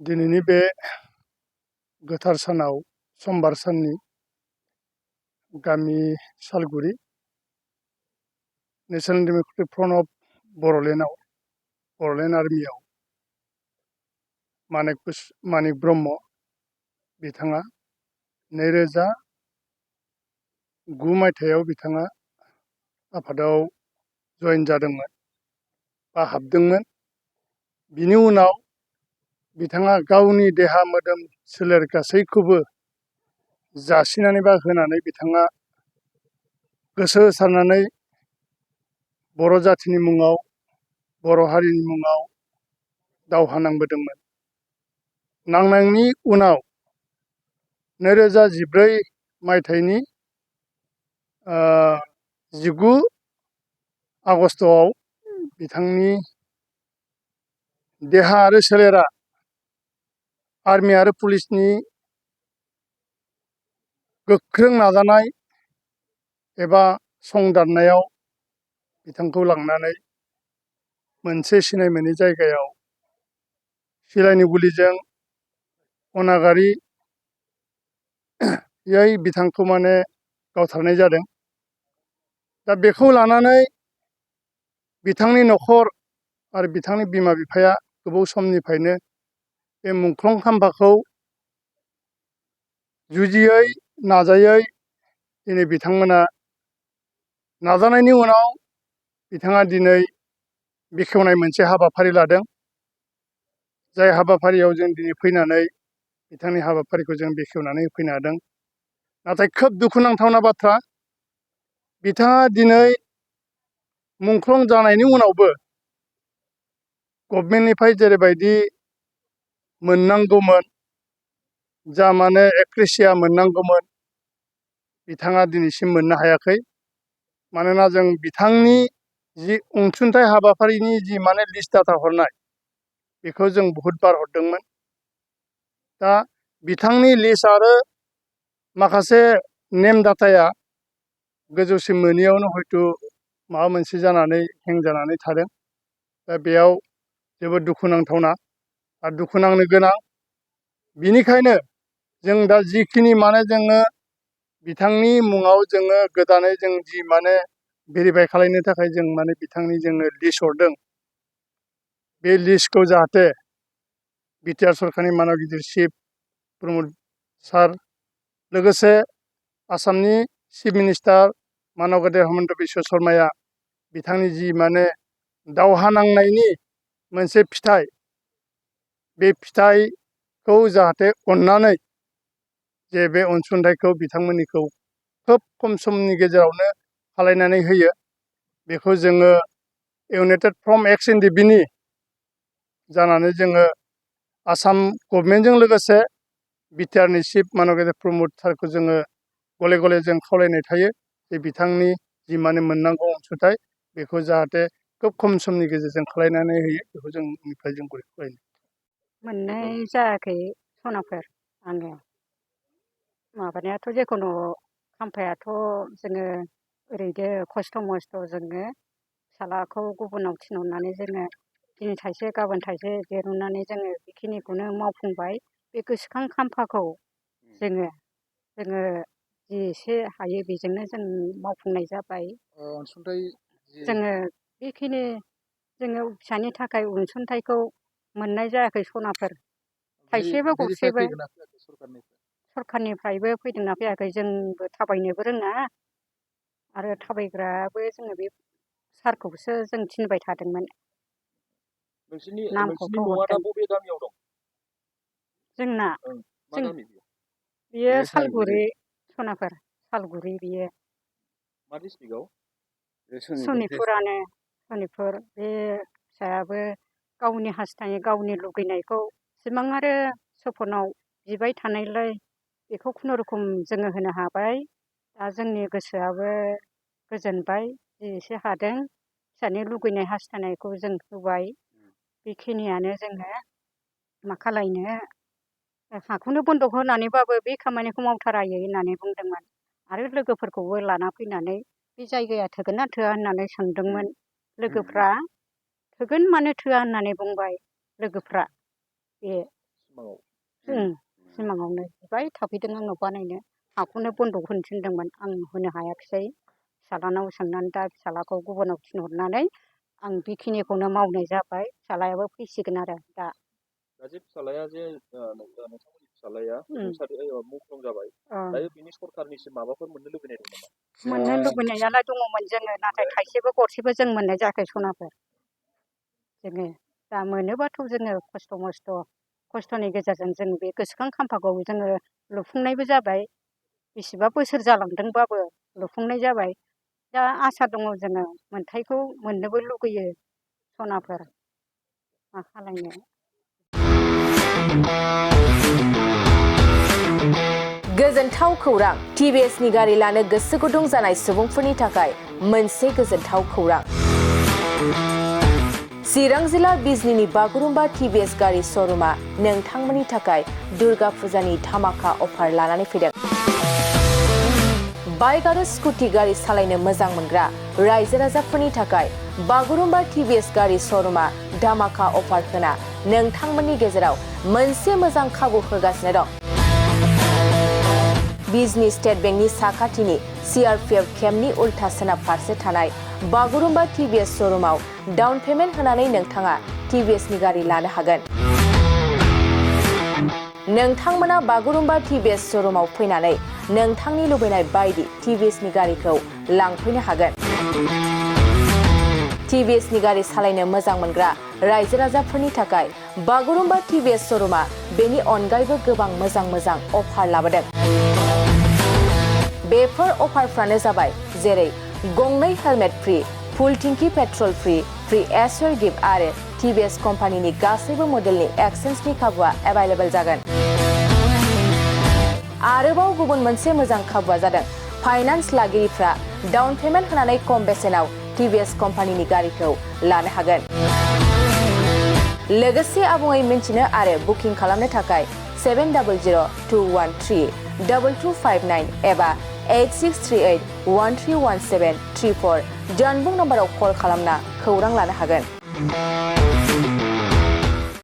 दिनैनि बे गोथार सानाव समबार साननि गामि Salguri national democratic front of Boroland आर्मियाव मानिक ब्रह्म बिथाङा 2009 मायथाइयाव बिथाङा आफादाव जयेन जादोंमोन बा हाबदोंमोन। बिनि उनाव बिथाङा गावनि देहा मोदोम सोलेर गासैखौबो जासिनानै बा होनानै बिथाङा गोसो होसारनानै बर' जाथिनि मुङाव बर' हारिनि मुङाव दावहा नांबोदोंमोन। नांनायनि उनाव 2014 मायथाइनि 19 आगस्तआव बिथांनि देहा आरो सोलेरा आर्मि आरो पुलिसनि गोख्रों नाजानाय एबा संदाननायाव बिथांखौ लांनानै मोनसे सिनाय मोनै जायगायाव सिलायनि गुलिजों अनागारियै बिथांखौ गावथारनाय जादों। दा बेखौ लानानै बिथांनि न'खर आरो बिथांनि बिमा बिफाया गोबाव समनिफ्रायनो बे मुंख्लं खाम्फाखौ जुजियै नाजायै दिनै बिथांमोना नाजानायनि उनाव बिथाङा दिनै बेखेवनाय मोनसे हाबाफारि लादों। जाय हाबाफारियाव जों दिनै फैनानै बिथांनि हाबाफारिखौ जों बेखेवनानै होफैनो हादों। नाथाय खोब दुखुनांथावना बाथ्रा, बिथाङा दिनै मुंख्लं जानायनि उनावबो गभर्नमेन्टनिफ्राय जेरैबायदि मोननांगौमोन, जा एक्रेसिया मोननांगौमोन, बिथाङा दिनैसिम मोननो हायाखै। मानोना जों बिथांनि जि अनसुंथाइ हाबाफारिनि जि लिस्ट डाटा हरनाय, बेखौ जों बहुद बार हरदोंमोन। दा बिथांनि लिस्ट आरो माखासे नेम डाटाया गोजौसिम मोनैयावनो हयथ' माबा मोनसे जानानै हें जानानै थादों। दा बेयाव जोबोद दुखुनांथावना आरो दुखुनांनो गोनां। बिनिखायनो जों दा जिखिनि जोङो बिथांनि मुङाव जोङो गोदानै जों जि भेरिफाइ खालामनो थाखाय जों बिथांनि जोङो लिस्ट हरदों, बे लिस्टखौ जाहाथे बिटिआर सरकारनि मानव गिदिर चिफ प्रमद सार, लोगोसे आसामनि चिफ मिनिस्टार मानव गेदेर हेमन्त बिश्व शर्माया बिथांनि जि दावहा नांनायनि मोनसे फिथाइ, बे फिथाइखौ जाहाथे अननानै जे बे अनसुंथाइखौ बिथांमोननिखौ खोब खम समनि गेजेरावनो खालायनानै होयो। बेखौ जोङो इउनाइटेड फ्रम एक्स एनडिबिनि जानानै जोङो आसाम गभर्नमेन्टजों लोगोसे बिटिआरनि चिफ मानव गेदेर प्रमद सारखौ जोङो गले गले जों खावलायनाय थायो जे बिथांनि जि मोननांगौ अनसुंथाइ, बेखौ जाहाथे खोब खम समनि गेजेरजों खालायनानै होयो। बेखौ जोंनिफ्राय जों गले खावलायो। मोननाय जायाखै सनाफोर, आङो माबानायाथ' जेखुनु खाम्फायाथ' जोङो ओरैनो खस्थ' मस्थ' जोङो फिसालाखौ गुबुनाव थिनहरनानै जोङो दिनै थाइसे गाबोन थाइसे दिरुननानै जोङो बेखिनिखौनो मावफुंबाय। बे गोसोखां खाम्फाखौ जोङो जि एसे हायो बेजोंनो जों मावफुंनाय जाबाय। अनसुंथाइ जोङो बेखिनि जोङो फिसानि थाखाय अनसुंथाइखौ मोननाय जायाखै सनाफोर, थाइसेबो गरसेबो। सरखारनिफ्रायबो फैदोंना फैयाखै, जोंबो थाबायनोबो रोङा आरो थाबायग्राबो जोङो बे सारखौसो जों थिनबाय थादोंमोन। नोंसिनि नामखौथ' न'आ दा हरदों। बबे गामियाव दं? जोंना मा गामि बियो सालगुरि सनाफोर, सालगुरि बियो। मा डिस्ट्रिक्टआव? सनितपुरानो, सनितपुर। बे फिसायाबो गावनि हास्थायनाय गावनि लुगैनायखौ सिमां आरो सपनाव बिबाय थानायलाय बेखौ खुनुरुखुम जोङो होनो हाबाय। दा जोंनि गोसोआबो गोजोनबाय, जि एसे हादों फिसानि लुगैनाय हास्थायनायखौ जों होबाय। बेखिनियानो जोङो मा खालायनो, हाखौनो बन्दक होनानैबाबो बे खामानिखौ मावथारायै होननानै बुंदोंमोन। आरो लोगोफोरखौबो लाना फैनानै बे जायगाया थोगोन ना थोआ होननानै सोंदोंमोन लोगोफ्रा। थोगोन मानो थोआ होननानै बुंबाय लोगोफ्रा। बे सिमाङावनो बिबाय थाफैदों आंनाव बानायनो हाखौनो बन्दक होनो थिनदोंमोन आं होनो हायाखिसै फिसालानाव सोंनानै दा फिसालाखौ गुबुनाव थिनहरनानै आं बेखिनिखौनो मावनाय जाबाय फिसालायाबो फैसिगोन आरो दा जे फिसालाया जे नोंथांमोननि फिसालाया मुंख्लं जाबाय दायो बिनि सरखारनिसिम माबाफोर मोननो लुबैनाय दं नामा? मोननो लुबैनायालाय दङमोन जोङो नाथाय थाइसेबो गरसेबो जों मोननाय जायाखै सनाफोर जोङो दा मोनोबाथ' जोङो खस्थ'नि गेजेरजों जों बे गोसोखां खाम्फाखौ जोङो लुफुंनायबो जाबाय बेसेबा बोसोर जालांदोंबाबो लुफुंनाय जाबाय दा आसा दङ जोङो मोनथायखौ मोननोबो लुगैयो सनाफोर मा खालायनो गोजोनथाव खौरां टिभिएसनि गारि लानो गोसो गुदुं जानाय सुबुंफोरनि थाखाय मोनसे गोजोनथाव खौरां चिरां जिल्ला बिजनीनि बागुरुम्बा टिभिएस गारि श'रुमा नोंथांमोननि थाखाय दुर्गा फुजानि धामाका अफार लानानै फैदों बाइक आरो स्कुटि गारि सालायनो मोजां मोनग्रा रायजो राजाफोरनि थाखाय बागुरुम्बा टिभिएस गारि श'रुमा धामाका अफार होना नोंथांमोननि गेजेराव मोनसे मोजां खाबु होगासिनो दं बिजनी स्टेट बेंकनि साखाथिनि सीआरपीएफ केम्पनि उल्था सोनाब फारसे थानाय बागुरुम्बा टिभिएस श'रुमाव डाउन पेमेन्ट होनानै नोंथाङा टिभिएसनि गारि लानो हागोन नोंथांमोना बागुरुम्बा टिभिएस श'रुमाव फैनानै नोंथांनि लुबैनाय बायदि टिभिएसनि गारिखौ लांफैनो हागोन टिभिएसनि गारि सालायनो मोजां मोनग्रा रायजो राजाफोरनि थाखाय बागुरुम्बा टिभिएस श'रुमा बेनि अनगायैबो गोबां मोजां अफार लाबोदों बेफोर अफारफ्रानो जाबाय जेरै गंनै हेलमेट फ्रि फुल टिंकी पेट्रल फ्रि एसर गिफ्ट आरो टिभिएस कम्पानिनि गासैबो मडेलनि एक्सचेन्जनि खाबुआ एभेलेबल जागोन आरोबाव गुबुन मोनसे मोजां खाबुआ जादों फाइनान्स लागिरिफ्रा डाउन पेमेन्ट होनानै खम बेसेनाव टिभिएस कम्पानिनि गारिखौ लानो हागोन लोगोसे आबुङै मिन्थिनो आरो बुकिं खालामनो थाखाय 7002132259 एबा 8638131734 जानबुं नम्बराव कल खालामना खौरां लानो हागोन